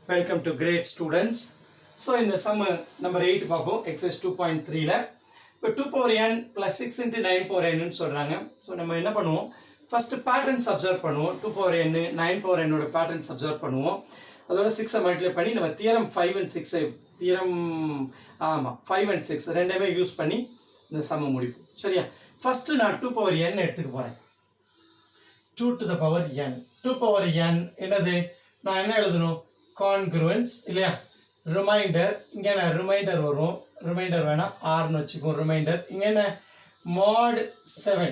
Welcome to great students. So in the sum number 8 பார்ப்போம் exercise 2.3ல இப்போ 2 power n plus 6 into 9 power n ன்னு சொல்றாங்க. So நம்ம என்ன பண்ணுவோம், ஃபர்ஸ்ட் பேட்டர்ன்ஸ் அப்சர்வ் பண்ணுவோம். 2 power n 9 power n ஓட பேட்டர்ன்ஸ் அப்சர்வ் பண்ணுவோம். அதோட 6 மல்டிப்ளை பண்ணி நம்ம தியரம் 5 and 6 தியரம் 5 and 6 ரெண்டையுமே யூஸ் பண்ணி இந்த சம்ம முடிப்போம். சரியா? ஃபர்ஸ்ட் நான் 2 power n எடுத்துக்க போறேன். 2 to the power n. 2 power n என்னது? நான் என்ன எழுதணும்? Congruence இல்லையா? ரிமைண்டர், இங்கே என்ன ரிமைண்டர் வரும், ரிமைண்டர் வேணாம் ஆர்னு வச்சுக்கோம் ரிமைண்டர். இங்கே என்ன mod 7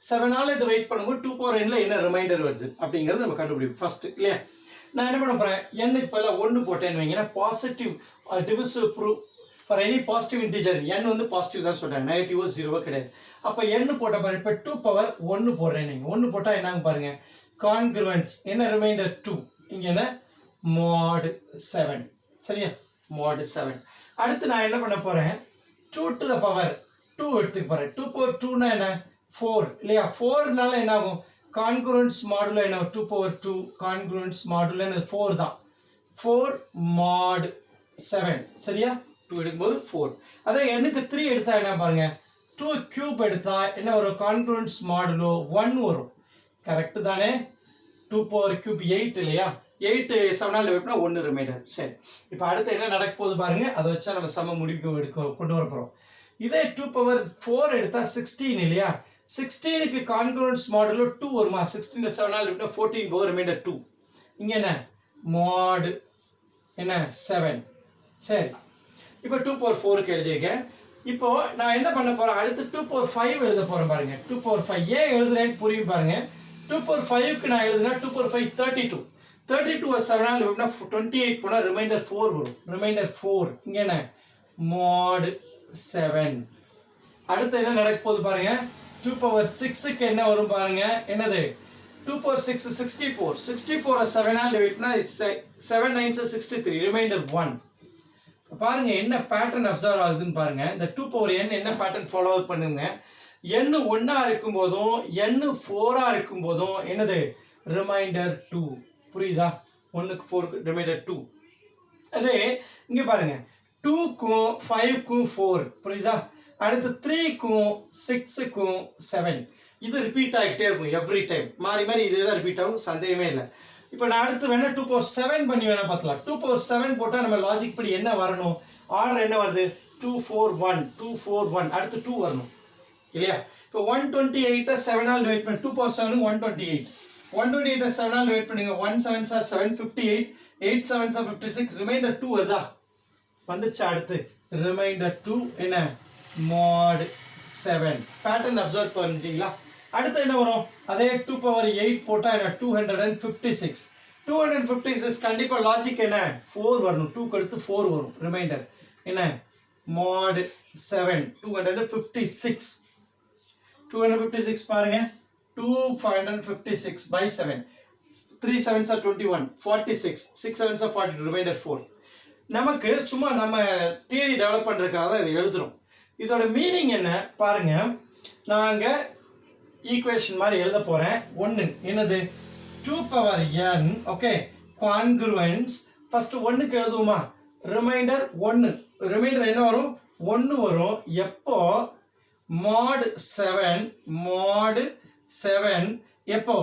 7ஆல் டிவைட் பண்ணும்போது 2 power nல என்ன ரிமைண்டர் வருது அப்படிங்கிறது நம்ம கண்டுபிடிப்போம் ஃபர்ஸ்ட் இல்லையா? நான் என்ன பண்ண போகிறேன், எண்ணுக்கு பதிலாக 1 போட்டேன்னு வைங்கன்னா positive divisive proof for any positive integer. n வந்து பாசிட்டிவ் தான் சொல்கிறேன், நெகட்டிவோ ஜீரோவோ கிடையாது. அப்போ n போட்ட பாருங்க, இப்போ 2 power 1 போடுறேன். நீங்கள் 1 போட்டால் என்னங்க பாருங்கள், கான்க்ருவன்ஸ் என்ன ரிமைண்டர் 2, இங்கே என்ன mod 7. சரியா? mod 7. அடுத்து நான் என்ன பண்ண போகிறேன், 2 to the power 2 எடுத்துக்க போகிறேன். 2 power 2னா என்ன 4 இல்லையா? 4னால என்ன ஆகும், கான்க்ருவன்ஸ் மாடுலோ என்ன 2 power 2 கான்க்ருவன்ஸ் மாடுலோ என்ன 4 தான். 4 mod 7. சரியா? 2 எடுக்கும்போது 4. அதே எண்ணுக்கு 3 எடுத்தா என்ன பாருங்க, 2 கியூப் எடுத்தா என்ன வரும், கான்க்ருவன்ஸ் மாடுலோ 1 வரும். கரெக்டு தானே? 2 power cube 8 இல்லையா? 8 7ஆல் டிவைட் பண்ணா 1 ரிமைண்டர். சரி, இப்போ அடுத்து என்ன நடக்க போகுது பாருங்க, அதை வச்சா நம்ம சம முடிவுக்கு கொண்டு வர போகிறோம். இதே 2 power 4 எடுத்தா 16 இல்லையா? 16க்கு கான்க்ருவன்ஸ் மாடுலோ 2 வருமா? 16 7ஆல் டிவைட் பண்ணா 14 போகும், ரிமைண்டர் 2. இங்கே என்ன mod என்ன 7. சரி, இப்போ 2 power 4க்கு எழுதியிருக்கேன். இப்போ நான் என்ன பண்ண போறேன், அடுத்து 2 power 5 எழுத போறேன் பாருங்க. 2 power 5 ஏன் எழுதுறேன்னு புரியும் பாருங்க. 2 power 5க்கு நான் எழுதுனா 2 power 5 32. 32 7ஆல் டிவைட் பண்ணா 28 போனா ரிமைண்டர் 4 வரும். ரிமைண்டர் 4. இங்க என்ன mod 7. அடுத்து என்ன நடக்க போகுது பாருங்க, 2 power 6க்கு என்ன வரும் பாருங்க, என்னது 2 power 6 64. 64 7ஆல் டிவைட் பண்ணா 7 9s 63, ரிமைண்டர் 1. பாருங்க என்ன பேட்டர்ன் அப்சர்வ் ஆகுதுன்னு பாருங்க. இந்த 2 power n என்ன பேட்டர்ன் ஃபாலோ பண்ணுங்க, n 1ஆ இருக்கும் போதும் n 4ஆ இருக்கும் போதும் என்னது ரிமைண்டர் 2. புரியுதா? 1க்கு 4க்கு ரிமைண்டர் 2. அதே இங்க பாருங்க 2க்கும் 5க்கும் 4. புரியுதா? அடுத்து 3க்கும் 6க்கும் 7. இது ரிப்பீட் ஆகிட்டே இருக்கும் எவ்ரி டைம், மாறி மாறி இதுதான் ரிப்பீட் ஆகும், சந்தேகமே இல்லை. இப்போ நான் அடுத்து வேணா 2 power 7 பண்ணி வேணா பார்க்கலாம். 2 power 7 போட்டால் நம்ம லாஜிக் படி என்ன வரணும், ஆர்டர் என்ன வருது, 2 4 1 2 4 1, அடுத்து 2 வரணும் இல்லையா? இப்போ 128 7ஆல் டிவைட் பண்ணி 2 power 7 128. 128 7ஆல் டிவைட் பண்ணுங்க, 1 7s are 758, 8 7s are 56, reminder 2 வருதா? வந்துச்சு. அடுத்து ரிமைண்டர் 2 என்ன mod 7. பேட்டர்ன் அப்சர்வ் பண்ணிட்டீங்களா? அடுத்து என்ன வரும், அதே 2 power 8 போட்டா என்ன 256. 256 கண்டிப்பா லாஜிக் என்ன 4 வரணும், 2க்கு அடுத்து 4 வரும், ரிமைண்டர் என்ன mod 7 256. 256 பாருங்க, 256 by 7, 3 7s are 21, 46, 6 7s are 42, reminder 4. நமக்கு சும்மா நம்ம தியரி டெவலப் பண்றதுக்காக தான் இதை எழுதுறோம். இதோட மீனிங் என்ன பாருங்க, நாங்க ஈக்குவேஷன் மாதிரி எழுத போறேன். 1 என்னது 2 power n. ஓகே, கான்க்ருவன்ஸ் ஃபர்ஸ்ட் 1க்கு எழுதுவோமா, ரிமைண்டர் 1. ரிமைண்டர் என்ன வரும், 1 வரும். எப்போ mod 7 எப்போ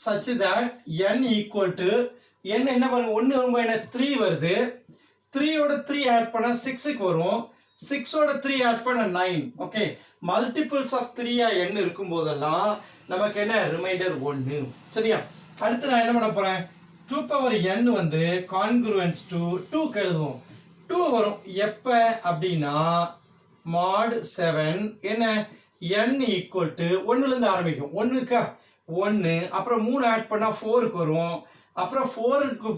such that n equal to n என்ன பாருங்க, 1 வரும்போது என்ன 3 வருது, 3ஓட 3 ஆட் பண்ணா 6க்கு வரும், 6ஓட 3 ஆட் பண்ண 9. ஓகே, மல்டிபிள்ஸ் ஆஃப் 3ஆ n இருக்கும் போதெல்லாம் நமக்கு என்ன ரிமைண்டர் 1. சரியா? அடுத்து நான் என்ன பண்ண போறேன், 2 power n வந்து கான்க்ருவன்ஸ் 2க்கு எழுதுவோம். 2 வரும் எப்ப அப்படின்னா mod 7 என்ன n equal to 1ல இருந்து ஆரம்பிக்கும். 1க்கு 1, அப்புறம் 3 ஆட் பண்ணா 4க்கு வரும், அப்புறம் 4க்கு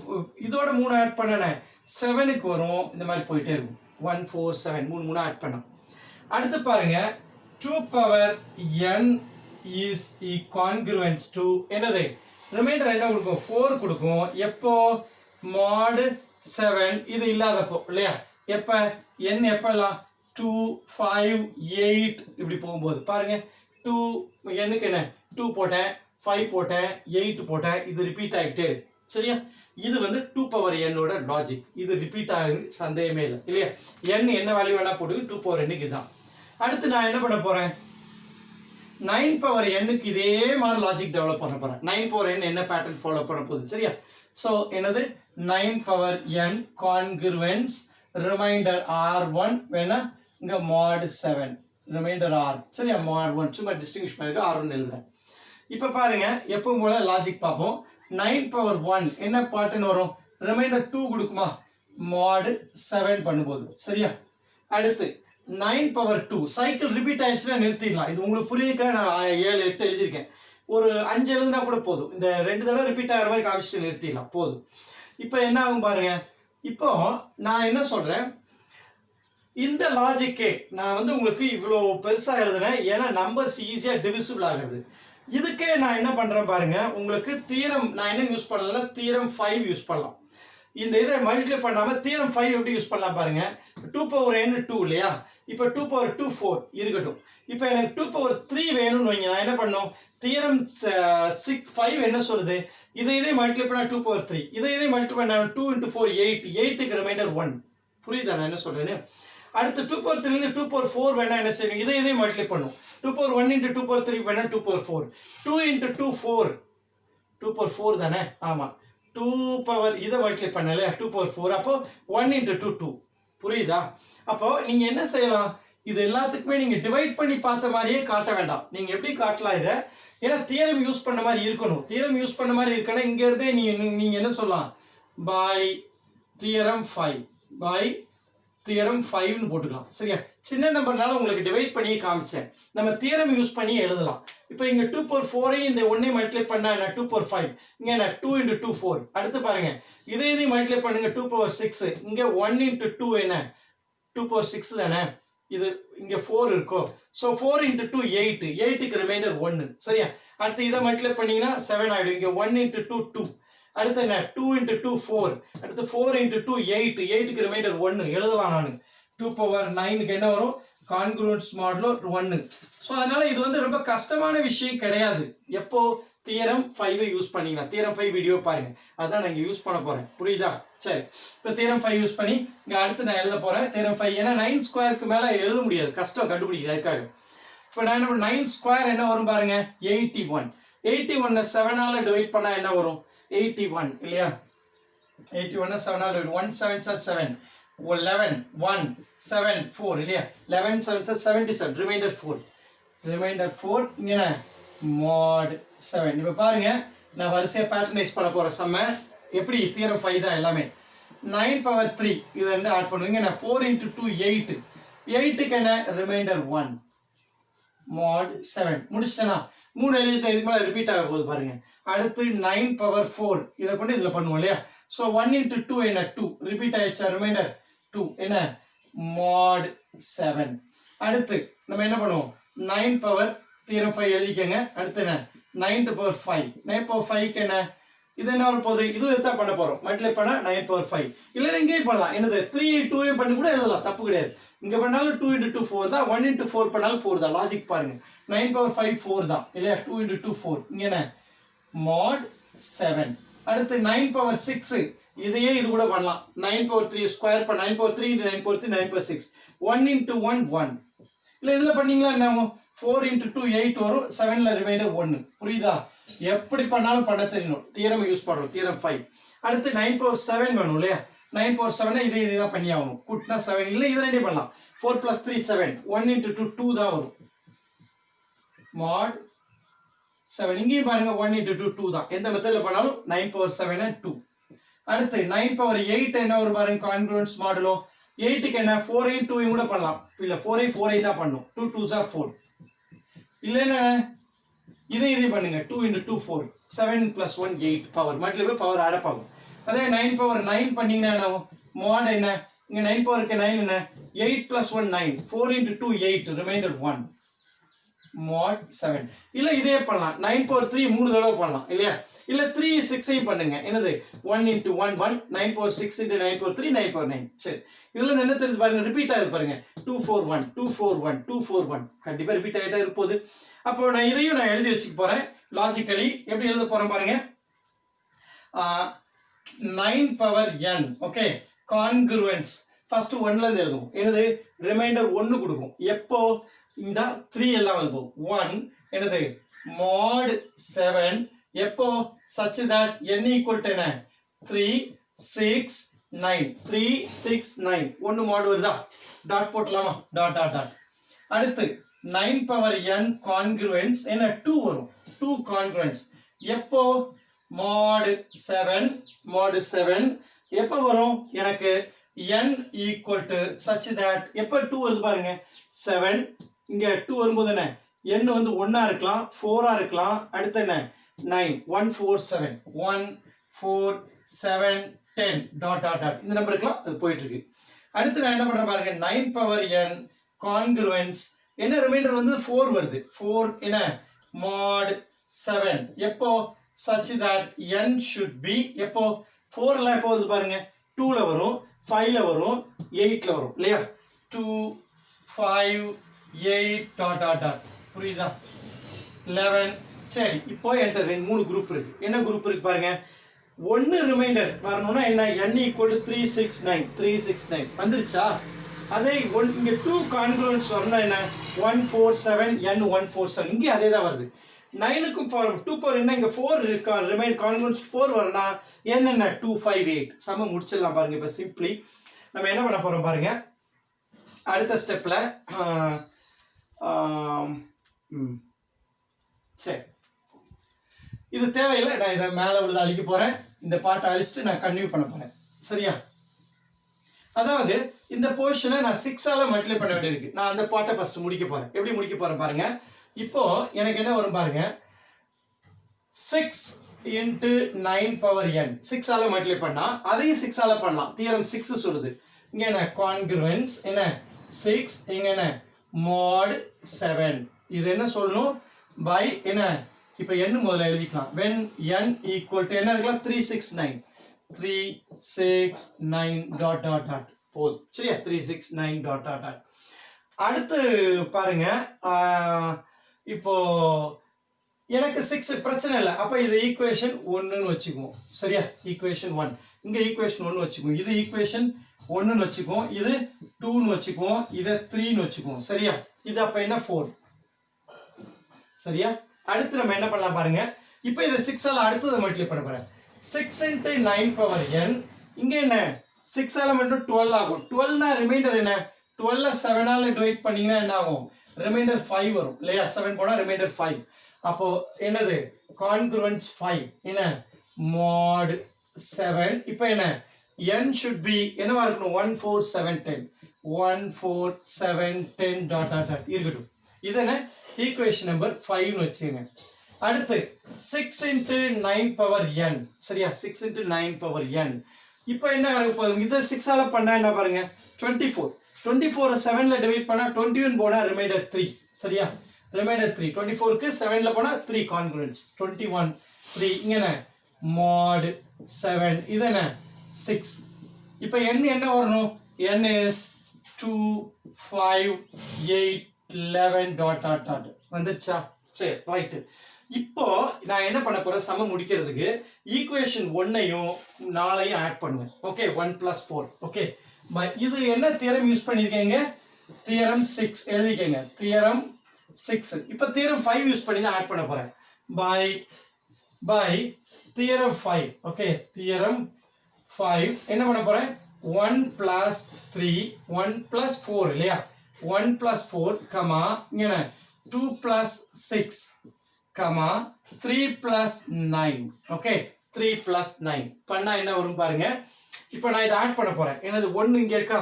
இதோட 3 ஆட் பண்ண 7க்கு வரும். இந்த மாதிரி போயிட்டே இருக்கும். 1 4 7 3 ஆட் பண்ணோம். அடுத்து பாருங்க 2 power n is congruence to என்னது ரிமைண்டர் என்ன கொடுக்கும், 4 கொடுக்கும். எப்போ mod 7 இது இல்லாதப்போ இல்லையா? எப்ப n எப்பெல்லாம் 2 5 8 இப்படி போகும்போது பாருங்க, 2 nக்கு என்ன 2 போட்டேன், 5 போட்டேன், 8 போட்டேன், இது ரிப்பீட் ஆகிட்டே. சரியா? இது வந்து 2 power n ஓட லாஜிக். இது ரிப்பீட் ஆகுது, சந்தேகமே இல்லை இல்லையா? n என்ன வேல்யூ வேணா போட்டுக்கு 2 power n க்கு தான். அடுத்து நான் என்ன பண்ண போறேன்? 9 power n க்கு இதே மாதிரி லாஜிக் டெவலப் பண்ண போறேன். 9 power n என்ன பேட்டர்ன் ஃபாலோ பண்ண போகுது, சரியா? ஸோ என்னது 9 power n கான்கிருவன்ஸ் ரிமைண்டர் r1 வேணா இங்க mod 7 ரிமைண்டர் r, சரியா? mod 1 சும்மா டிஸ்டிங்விஷ் பண்ணிட்டு r1 எழுதுறேன். இப்போ பாருங்க, எப்பவும் போல லாஜிக் பார்ப்போம். 9 power 1 என்ன பேட்டர்ன் வரும்? ரிமைண்டர் 2 கொடுக்குமா? mod 7 பண்ணும்போது, சரியா? அடுத்து 9 power 2 சைக்கிள் ரிப்பீட் ஆயிடுச்சுன்னா நிறுத்திடலாம். இது உங்களுக்கு புரியுதுக்கா? நான் 7 8 எழுதியிருக்கேன். ஒரு 5 எழுதுனா கூட போதும். இந்த 2 தடவை ரிப்பீட் ஆகிற மாதிரி காமிச்சிட்டு நிறுத்திடலாம், போதும். இப்போ என்ன ஆகும் பாருங்க. இப்போ நான் என்ன சொல்றேன், இந்த லாஜிக்கே நான் வந்து உங்களுக்கு இவ்வளோ பெருசா எழுதுனேன், ஏன்னா நம்பர்ஸ் ஈஸியா டிவிசிபிள் ஆகுது. இதுக்கே நான் என்ன பண்றேன் பாருங்க, உங்களுக்கு தியரம் நான் என்ன யூஸ் பண்ணல, தியரம் 5 யூஸ் பண்ணலாம். இந்த இதை மல்டிப்ளை பண்ணாம தியரம் 5 எப்படி யூஸ் பண்ணலாம் பாருங்க. 2 power n 2 இல்லையா? இப்போ 2 power 2 4 இருக்கட்டும். இப்போ எனக்கு 2 power 3 வேணும்னு வைங்க, நான் என்ன பண்ணணும்? தியரம் 6 5 என்ன சொல்லுது? இதே மல்டிப்ளை பண்ணா 2 power 3, இதே மல்டிப்ளை பண்ணா 2 × 4 8, 8க்கு ரிமைண்டர் 1. புரியுதா நான் என்ன சொல்றேன்னு? அடுத்து 2 power 3 ல 2 power 4 வேணா என்ன செய்வீங்க? இதே மல்டிப்ளை பண்ணும். 2 power 1 × 2 power 3 வேணா 2 power 4. 2 × 2 4, 2 power 4 தானே? ஆமா. 2 power இதை மல்டிப்ளை பண்ணல 2 power 4, அப்போ 1 × 2 2. புரியுதா? அப்போ நீங்க என்ன செய்யலாம்? இது எல்லாத்துக்குமே நீங்க டிவைட் பண்ணி பார்த்த மாதிரியே காட்ட வேண்டாம். நீங்க எப்படி காட்டலாம் இதை? ஏன்னா தியரம் யூஸ் பண்ண மாதிரி இருக்கணும். தியரம் யூஸ் பண்ண மாதிரி இருக்கணும். இங்க இருந்தே நீங்க என்ன சொல்லலாம்? பை தியரம் 5, பை தியரம் 5ன்னு போட்டுக்கலாம், சரியா? சின்ன நம்பர்னால உங்களுக்கு டிவைட் பண்ணி காமிச்சேன். நம்ம தியரம் யூஸ் பண்ணி எழுதலாம். இப்போ இங்க 2 power 4 இந்த 1 மல்டிப்ளை பண்ணா என்ன? 2 power 5. இங்க என்ன? 2 × 2 4. அடுத்து பாருங்க, இதே மல்டிப்ளை பண்ணுங்க 2 power 6. இங்க 1 × 2 என்ன? 2 power 6 தானே? இது இங்க 4 இருக்கோ? சோ 4 × 2 8, 8க்கு ரிமைண்டர் 1, சரியா? அடுத்து இதை மல்டிப்ளை பண்ணீங்கன்னா 7 ஆயிடும். இங்க 1 × 2 2. அடுத்து என்ன? 2 × 2 4. அடுத்து 4 × 2 8, 8க்கு ரிமைண்டர் 1 எழுதலாம். நான் 2 power 9க்கு என்ன வரும்? கான்கிருவன்ஸ் மாடுலோ 1. ஸோ அதனால இது வந்து ரொம்ப கஷ்டமான விஷயம் கிடையாது. எப்போ தியரம் 5 யூஸ் பண்ணீங்கன்னா, தியரம் 5 வீடியோ பாருங்க, அதான் நான் இங்க யூஸ் பண்ண போறேன். புரியுதா? சரி, இப்போ தியரம் 5 யூஸ் பண்ணி இங்க அடுத்து நான் எழுத போறேன் தியரம் 5. ஏன்னா 9 ஸ்கொயருக்கு மேல எழுத முடியாது, கஷ்டம் கண்டுபிடிக்கிறது. அதுக்காக இப்போ நான் என்ன 9 ஸ்கொயர் என்ன வரும் பாருங்க? 81. 81 7ஆல டிவைட் பண்ணா என்ன வரும்? 81 இல்லையா? 81 7ஆல 1 7s are 7, 11 1 7 4 இல்லையா? 11 7s are 77, ரிமைண்டர் 4, ரிமைண்டர் 4. இங்க என்ன? mod 7. இப்போ பாருங்க, நான் வரிசையா பேட்டர்னைஸ் பண்ண போற சம்ம எப்படி தியரம் 5 தான் எல்லாமே. 9 power 3 இது ரெண்டு ஆட் பண்ணுவீங்க. நான் 4 × 2 8, 8க்கு என்ன? Reminder 1, mod 7. முடிச்சிட்டேனா? 3 எழுதிட்டு இதுக்கு மேலே ரிப்பீட் ஆக போகுது பாருங்க. அடுத்து 9 power 4 இதை கொண்டு இதில் பண்ணுவோம் இல்லையா? ஸோ 1 × 2 என்ன? 2, ரிப்பீட் ஆயிடுச்சா? ரிமைண்டர் 2 என்ன? mod 7. அடுத்து நம்ம என்ன பண்ணுவோம்? 9 power தியரம் 5 எழுதிக்கங்க. அடுத்து என்ன? 9 to power 5, 9 power 5க்கு என்ன? இது என்ன வரும் போகுது? இதுவும் எடுத்தா பண்ண போறோம். மல்டிப்ளை பண்ணா 9 power 5. இல்லைன்னா இங்கேயும் பண்ணலாம். என்னது? 3 2 பண்ணி கூட எழுதலாம், தப்பு கிடையாது. இங்க பண்ணாலும் 2 × 2 4 தான், 1 × 4 பண்ணாலும் 4 தான். லாஜிக் பாருங்க. 9 power 5 4 தான் இல்லையா? 2 × 2 4. இங்க என்ன? mod 7. அடுத்து 9 power 6 இதையே இது கூட பண்ணலாம். 9 power 3 ஸ்கொயர் பண்ண 9 power 3 × 9 power 3 9 power 6. 1 × 1 1. இல்லை இதில் பண்ணீங்களா என்ன ஆகும்? 4 × 2 8 வரும், 7ல ரிமைண்டர் 1. புரியுதா? எப்படி பண்ணாலும் பண்ண தெரியணும். தியரம் யூஸ் பண்றோம், தியரம் 5. அடுத்து 9 power 7 வேணும் இல்லையா? 9 power 7 இதே தான் பண்ணி ஆகணும். கூட்டினா 7 இல்லை, இது ரெண்டே பண்ணலாம். 4 + 3 7, 1 × 2 2 தான் வரும். mod 7. இங்கேயும் பாருங்க 1 × 2 2 தான். எந்த மெத்தட்ல பண்ணாலும் 9 power 7 and 2. அடுத்து 9 power 8 என்ன வரும் பாருங்க? கான்கிருவன்ஸ் மாடுலோ 8க்கு என்ன? 4 × 2 கூட பண்ணலாம். இல்ல 4 × 4 தான் பண்ணும். 2 2s are 4. இல்லைன்னா இதே பண்ணுங்க. 2 × 2 4, 7 + 1 8 பவர் மல்டிப்ளை பவர் ஆட் ஆகும். அதே 9 power 9 பண்ணீங்கன்னா என்ன ஆகும்? mod என்ன? இங்க 9 powerக்கு 9 என்ன? 8 + 1 9, 4 × 2 8, ரிமைண்டர் 1, mod 7. இல்ல இதே பண்ணலாம். 9 power 3 3 தடவை பண்ணலாம் இல்லையா? இல்ல 3 6ஐயும் பண்ணுங்க. என்னது? 1 × 1 1, 9 power 6 × 9 power 3 9 power 9. சரி, இதுல என்ன தெரியுது பாருங்க? ரிப்பீட் ஆகுது பாருங்க. 2 4 1 2 4 1 2 4 1. கண்டிப்பா ரிப்பீட் ஆயிட்டே இருப்போது. அப்போ நான் இதையும் நான் எழுதி வச்சுக்க போறேன். லாஜிக்கலி எப்படி எழுத போறேன் பாருங்க. 9 power n ஓகே கான்கிருவன்ஸ் ஃபர்ஸ்ட் 1ல இருந்து எழுதுவோம் என்னது ரிமைண்டர் 1 கொடுக்கும் எப்போ இந்த 3 எல்லாம் வந்து போகும் 1 என்னது mod 7 எப்போ such that n equal to என்ன 3 6 9 3 6 9 1 mod வருதா டாட் போடலாமா டாட் டாட் டாட் அடுத்து 9 power n கான்கிருவன்ஸ் என்ன 2 வரும் 2 கான்கிருவன்ஸ் எப்போ mod 7 எப்போ வரும் எனக்கு n equal to such that எப்போ 2 வருது பாருங்க 7 இங்க 2 வரும்போது என்ன n வந்து 1 இருக்கலாம் 4 இருக்கலாம் அடுத்து என்ன 9 1 4 7 1 4 7 10 டாட் டாட் டாட் இந்த நம்பருக்குலாம் அது போயிட்டு இருக்கு அடுத்து நான் என்ன பண்றேன் பாருங்க 9 power n கான்கிருவன்ஸ் என்ன ரிமைண்டர் வந்து 4 வருது 4 என்ன mod 7 எப்போ such that n should be எப்போ 4 ல எப்போ வருது பாருங்க 2 ல வரும் 5 ல வரும் 8 ல வரும் இல்லையா 2 5 8 டாட் டாட் டாட் புரியுதா 11 சரி இப்போ என்கிட்ட மூணு குரூப் இருக்கு என்ன குரூப் இருக்கு பாருங்க ஒன்னு ரிமைண்டர் வரணும்னா என்ன n equal to 369 வந்துருச்சா அதே இங்க 2 கான்கிருவன்ஸ் வரணும்னா என்ன 147 n 147 இங்க அதே தான் வருது 9 க்கும் 2 power என்ன இங்க 4 இருக்கா ரிமைன் கான்கிருவன்ஸ் 4 வரனா n என்ன 258 சம முடிச்சிடலாம் பாருங்க இப்ப சிம்பிளி நம்ம என்ன பண்ண போறோம் பாருங்க அடுத்த ஸ்டெப்ல சரி இது தேவையில்லை நான் இதை மேலே உள்ளதை அழிக்க போறேன் இந்த பாட்டை அழிச்சிட்டு நான் கன்டினியூ பண்ண போறேன் சரியா அதாவது இந்த போர்ஷனை நான் 6ஆல மல்டிப்ளை பண்ண வேண்டியிருக்கு நான் அந்த பாட்டை ஃபர்ஸ்ட் முடிக்க போறேன் எப்படி முடிக்க போறேன் பாருங்க இப்போ எனக்கு என்ன வரும் பாருங்க 6 into 9 power n 6ஆல மல்டிப்ளை பண்ணா அதையும் 6ஆல பண்ணலாம் தியரம் 6 சொல்லுது இங்க என்ன கான்கிருவன்ஸ் என்ன 6 இங்க என்ன mod 7 இது என்ன சொல்லணும் by என்ன இப்போ n முதல்ல எழுதிக்கலாம் when n equal to என்ன இருக்கலாம் 369 டாட் டாட் டாட் போதும் சரியா 369 டாட் டாட் டாட் அடுத்து பாருங்க இப்போ எனக்கு 6 பிரச்சனை இல்லை அப்ப இது ஈக்குவேஷன் 1 ன்னு வச்சுக்குவோம் சரியா ஈக்குவேஷன் 1 இங்க ஈக்குவேஷன் 1 வச்சுக்குவோம் இது ஈக்குவேஷன் 1 ன்னு வச்சுக்குவோம் இது 2 ன்னு வச்சுக்குவோம் இது 3 ன்னு வச்சுக்குவோம் சரியா இது அப்ப என்ன 4 சரியா அடுத்து நம்ம என்ன பண்ணலாம் பாருங்க இப்போ இத 6 ஆல அடுத்து மல்டிப்ளை பண்ண போறேன் 6 into 9 power n இங்க என்ன 6 ஆல மட்டும் 12 ஆகும் 12 னா ரிமைண்டர் என்ன 12 ல 7 ஆல டிவைட் பண்ணீங்கன்னா என்ன ஆகும் ரிமைண்டர் 5 வரும் இல்லையா 7 போனா ரிமைண்டர் 5 அப்போ என்னது கான்கிருவன்ஸ் 5 என்ன mod 7 இப்போ என்ன n should be என்னவா இருக்கணும் 14710 14710 டாட் டாட் டாட் இருக்கட்டும் இது என்ன ஈக்குவேஷன் நம்பர் 5 ன்னு வெச்சுங்க அடுத்து 6 into 9 power n சரியா 6 into 9 power n இப்போ என்ன ஆக போகுது இத 6 ஆல பண்ணா என்ன பாருங்க 24 7 ல டிவைட் பண்ணா 21 போனா ரிமைண்டர் 3 சரியா ரிமைண்டர் 3 24 க்கு 7 ல போனா 3 கான்கிருவன்ஸ் 21 3 இங்க என்ன mod 7 இது என்ன 6 இப்போ n என்ன வரணும் n is 2 5 8 11 dot dot dot வந்துருச்சா சரி ரைட் இப்போ நான் என்ன பண்ண போறேன் சம முடிக்கிறதுக்கு ஈக்குவேஷன் 1ஐயும் 4ஐயும் ஆட் பண்ணுவேன் ஓகே 1 + 4 ஓகே இது என்ன தியரம் யூஸ் பண்ணிருக்கீங்க தியரம் 6 எழுதிக்கங்க தியரம் 6 இப்போ தியரம் 5 யூஸ் பண்ணி தான் ஆட் பண்ண போறேன் பை தியரம் 5 ஓகே தியரம் 5 என்ன பண்ண போறேன் 1 + 3 1 + 4 இல்லையா 1 + 4 கமா இங்க என்ன 2 + 6 கமா 3 + 9 ஓகே 3 + 9 பண்ணா என்ன வரும் பாருங்க இப்போ நான் இத ஆட் பண்ண போறேன் என்னது 1 இங்க இருக்கா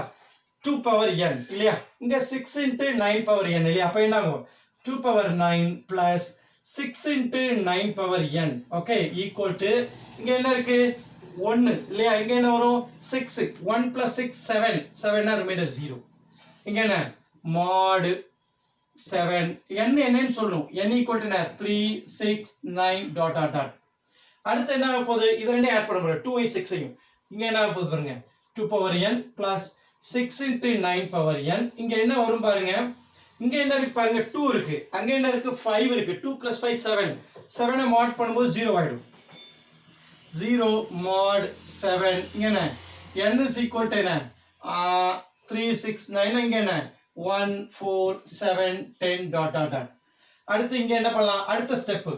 2 power n இல்லையா இங்க 6 into 9 power n இல்லையா அப்ப என்ன ஆகும் 2 power 9 plus 6 into 9 power n okay equal to இங்க என்ன இருக்கு 1 இல்லையா இங்க என்ன வரும் 6 1 + 6 7 7 னா ரிமைண்டர் 0 இங்க என்ன mod 7 n என்னன்னு சொல்லணும் n equal to 3 6 9 dot dot dot அடுத்து என்ன ஆக போகுது இது ரெண்டையும் ஆட் பண்ண போறோம் 2 6 ஐயும் இங்க என்ன ஆக போகுது பாருங்க 2 power n plus 6 into 9 power n இங்க என்ன வரும் பாருங்க இங்க என்ன இருக்கு பாருங்க 2 இருக்கு அங்க என்ன இருக்கு 5 இருக்கு 2 + 5 7 7 ஐ mod பண்ணும்போது 0 ஆயிடும் 0 mod 7 இங்க என்ன n is equal to என்ன 3 6 9 இங்க என்ன 1 4 7 10 dot dot dot. அடுத்து இங்க என்ன பண்ணலாம் அடுத்த ஸ்டெப்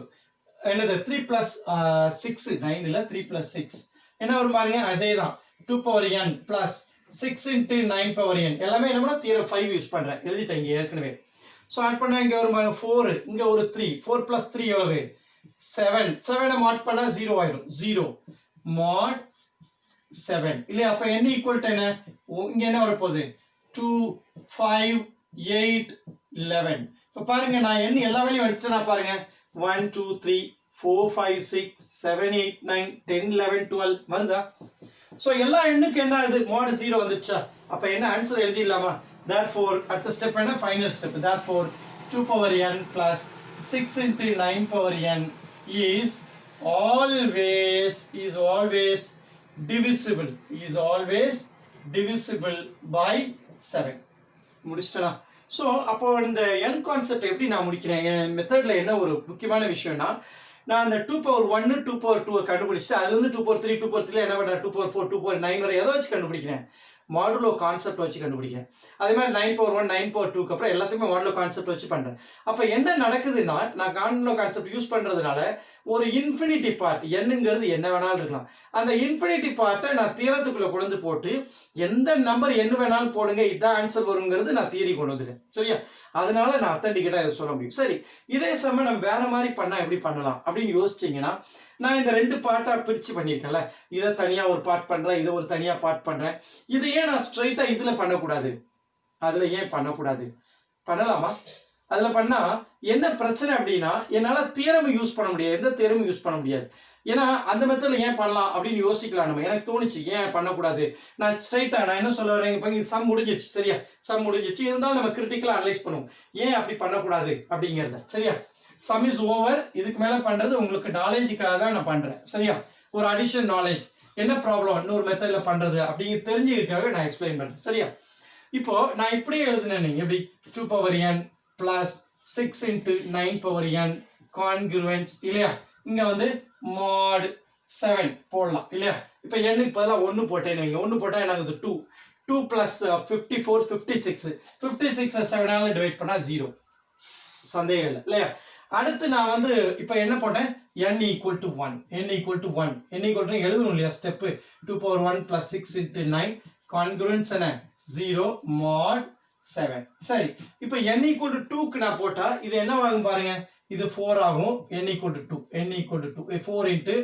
என்னது 3 plus 6 9 இல்ல 3 plus 6 என்ன வரும் பாருங்க அதேதான் 2 power n plus 6 into 9 power n எல்லாமே என்ன தியரம் 5 யூஸ் பண்றேன் எழுதிட்டேன் இங்க ஏற்கனவே சோ ஆட் பண்ணா இங்க வரும் 4 இங்க ஒரு 3 4 plus 3 எவ்வளவு 7 7 மாட் பண்ணா 0 ஆயிடும் 0 mod 7 இல்ல அப்ப n equal to என்ன இங்க என்ன வர போகுது 2 5 8 11 இப்ப பாருங்க நான் n எல்லா வேலையும் எடுத்துட்டேனா பாருங்க 1 2 3 4 5 6 7 8 9 10 11 12 வருதா சோ எல்லா எண்ணுக்கு என்ன ஆகுது mod 0 வந்துச்சா அப்ப என்ன ஆன்சர் எழுதிடலாமா therefore அடுத்த ஸ்டெப் என்ன final step therefore 2 power n plus 6 into 9 power n is always divisible by 7 முடிச்சிட்டனா so அப்போ இந்த n கான்செப்ட் எப்படி நான் முடிக்கிறேன் என் மெத்தட்ல என்ன ஒரு முக்கியமான விஷயம்னா நான் அந்த 2 power 1 2 power 2 கண்டுபிடிச்சு அதுல இருந்து 2 power 3 2 power 3 என்ன பண்றேன் 2 power 4 2 power 9 வரை எதை வச்சு கண்டுபிடிக்கிறேன் மாடுலோ கான்செப்ட் வச்சு கண்டுபிடிக்கிறேன் அதே மாதிரி 9 power 1 9 power 2 க்கு அப்புறம் எல்லாத்தையுமே மாடுலோ கான்செப்ட் வச்சு பண்றேன் அப்ப என்ன நடக்குதுன்னா நான் மாடுலோ கான்செப்ட் யூஸ் பண்றதுனால ஒரு இன்ஃபினிட்டி பார்ட் என்னங்கிறது என்ன வேணாலும் இருக்கலாம் அந்த இன்ஃபினிட்டி பார்ட்டை நான் தியரத்துக்குள்ள கொண்டு போட்டு எந்த நம்பர் என்ன வேணாலும் போடுங்க இதான் ஆன்சர் வருங்கிறது நான் தியரி கொண்டு வந்துட்டேன் சரியா அதனால நான் அத்தன்டிகேட்டா இதை சொல்ல முடியும் சரி இதே சமயம் நம்ம வேற மாதிரி பண்ணா எப்படி பண்ணலாம் அப்படின்னு யோசிச்சீங்கன்னா நான் இந்த ரெண்டு பார்ட்டா பிரிச்சு பண்ணியிருக்கேன்ல இதை தனியா ஒரு பார்ட் பண்றேன் இதை ஒரு தனியா பார்ட் பண்றேன் இதை ஏன் நான் ஸ்ட்ரைட்டா இதுல பண்ணக்கூடாது அதுல ஏன் பண்ணக்கூடாது பண்ணலாமா அதுல பண்ணா என்ன பிரச்சனை அப்படின்னா என்னால தியரம் யூஸ் பண்ண முடியாது எந்த தியரமும் யூஸ் பண்ண முடியாது ஏன்னா அந்த மெத்தட்ல ஏன் பண்ணலாம் அப்படின்னு யோசிக்கலாம் நம்ம எனக்கு தோணுச்சு ஏன் பண்ணக்கூடாது நான் ஸ்ட்ரைட்டா நான் என்ன சொல்ல வரேன் இப்போ சம் முடிஞ்சிச்சு சரியா சம் முடிஞ்சிச்சு இருந்தாலும் நம்ம கிரிட்டிக்கலா அனலைஸ் பண்ணுவோம் ஏன் அப்படி பண்ணக்கூடாது அப்படிங்கிறத சரியா சம் இஸ் ஓவர் இதுக்கு மேல பண்றது உங்களுக்கு நாலேஜுக்காக தான் நான் பண்றேன் சரியா ஒரு அடிஷனல் நாலேஜ் என்ன ப்ராப்ளம் இன்னொரு மெத்தட்ல பண்றது அப்படிங்க தெரிஞ்சுக்கிறதுக்காக நான் எக்ஸ்பிளைன் பண்றேன் சரியா இப்போ நான் இப்படியே எழுதுனேன் எப்படி 2 power n plus 6 into 9 power n congruence இல்லையா இங்க வந்து mod 7 போடலாம் இல்லையா இப்போ n க்கு பதிலா 1 போட்டேன்னு வைங்க 1 போட்டா எனக்கு 2 2 plus 54 56 56 7 ஆல டிவைட் பண்ணா 0 சந்தேகம் இல்லை இல்லையா அடுத்து நான் வந்து இப்போ என்ன போட்டேன் n equal to 1 n equal to 1 n equal to எழுதணும் இல்லையா step 2 power 1 plus 6 into 9 congruence என்ன 0 mod 7 சரி இப்போ n equal to 2 க்கு நான் போட்டா இது என்ன ஆகும் பாருங்க இது 4 ஆகும் n equal to 2 n equal to 2 4 into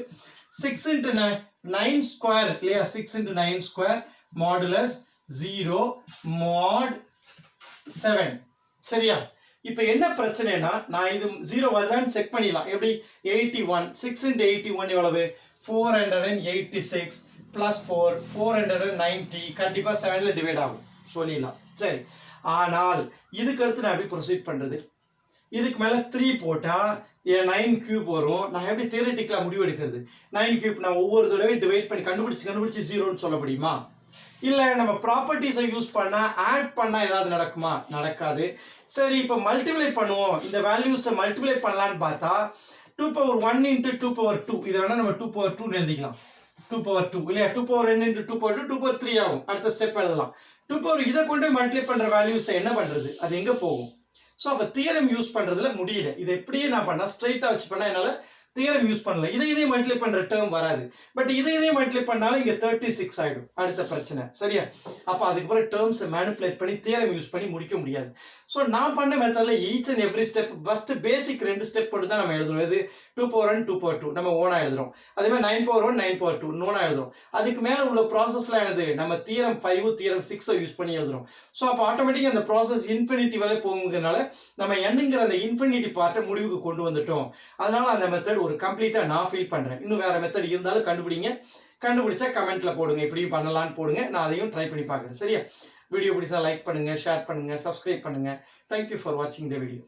6 into 9 square இல்லையா 6 into 9 square modulus 0 mod 7 சரியா இப்போ என்ன பிரச்சனைனா நான் இது 0 வருதான்னு செக் பண்ணிடலாம் எப்படி 81 6 into 81 எவ்வளவு 486 plus 4 490 கண்டிப்பா 7 ல டிவைட் ஆகும் சொல்லிடலாம் சரி ஆனால் இதுக்கு அடுத்து நான் எப்படி ப்ரொசீட் பண்றது இதுக்கு மேல 3 போட்டா 9 கியூப் வரும் நான் எப்படி தியரிட்டிக்கலா முடிவு எடுக்கிறது 9 கியூப் நான் ஒவ்வொரு தடவை டிவைட் பண்ணி கண்டுபிடிச்சு 0 ன்னு சொல்ல முடியுமா இல்ல நம்ம ப்ராப்பர்ட்டிஸை யூஸ் பண்ணா ஆட் பண்ணா ஏதாவது நடக்குமா நடக்காது சரி இப்போ மல்டிப்ளை பண்ணுவோம் இந்த வேல்யூஸை மல்டிப்ளை பண்ணலாம்னு பார்த்தா 2 power 1 into 2 power 2 இதை வேணா நம்ம 2 power 2 எழுதிக்கலாம் 2 power 2 இல்லையா 2 power n into 2 power 2 2 power 3 ஆகும் அடுத்த ஸ்டெப் எழுதலாம் 2 power இதை கொண்டு மல்டிப்ளை பண்ற வேல்யூஸை என்ன பண்றது அது எங்க போகும் ஸோ அப்போ தியரம் யூஸ் பண்றதுல முடியல இதை எப்படியே நான் பண்ணா ஸ்ட்ரைட்டா வச்சு பண்ணா என்னால தியரம் யூஸ் பண்ணல இதே மல்டிப்ளை பண்ற டேர்ம் வராது பட் இதே மல்டிப்ளை பண்ணாலும் இங்க 36 ஆயிடும் அடுத்த பிரச்சனை சரியா அப்ப அதுக்கு அப்புறம் டேர்ம்ஸ் மேனிபுலேட் பண்ணி தியரம் யூஸ் பண்ணி முடிக்க முடியாது ஸோ நான் பண்ண மெத்தட்ல each and every step first basic 2 step போட்டு தான் நம்ம எழுதுறோம் இது 2 power 1 2 power 2 நம்ம ஓனா எழுதுறோம் அதே மாதிரி 9 power 1 9 power 2 நோனா எழுதுறோம் அதுக்கு மேல உள்ள ப்ராசஸ்ல என்னது நம்ம தியரம் 5 தியரம் 6 யூஸ் பண்ணி எழுதுறோம் ஸோ அப்போ ஆட்டோமேட்டிக்கா அந்த ப்ராசஸ் இன்ஃபினிட்டி வரை போகுங்கிறதுனால நம்ம என்னங்கிற அந்த இன்ஃபினிட்டி பார்ட்டை முடிவுக்கு கொண்டு வந்துட்டோம் அதனால அந்த மெத்தட் ஒரு கம்ப்ளீட்டா நான் ஃபீல் பண்றேன் இன்னும் வேற மெத்தட் இருந்தாலும் கண்டுபிடிச்சா கமெண்ட்ல போடுங்க இப்படியும் பண்ணலாம்னு போடுங்க நான் அதையும் ட்ரை பண்ணி பார்க்குறேன் சரியா வீடியோ பிடிச்சா லைக் பண்ணுங்க ஷேர் பண்ணுங்க சப்ஸ்கிரைப் பண்ணுங்க தேங்க்யூ ஃபார் வாட்சிங் த வீடியோ